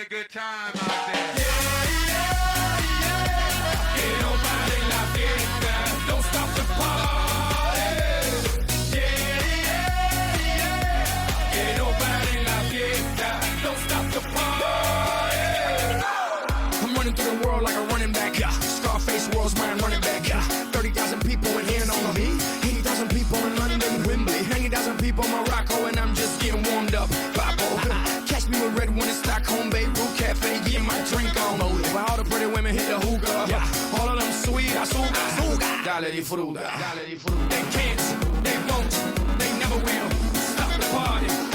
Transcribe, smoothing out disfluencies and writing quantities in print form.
a good time out there. Que no pare la fiesta, don't stop the party. Que no pare la fiesta, don't stop the party. I'm running through the world like a running back. Scarface world's my running back. 30,000 people in here on me. 80,000 people in London, Wembley. 90,000 people in Morocco, and I'm just getting warmed up. Papo. Catch me with red one in Stockholm, Beirut Cafe, getting my drink on. While all the pretty women hit the hookah. All of them sweet, azúcar. Dale disfruta. They can't, they won't, they never will stop the party.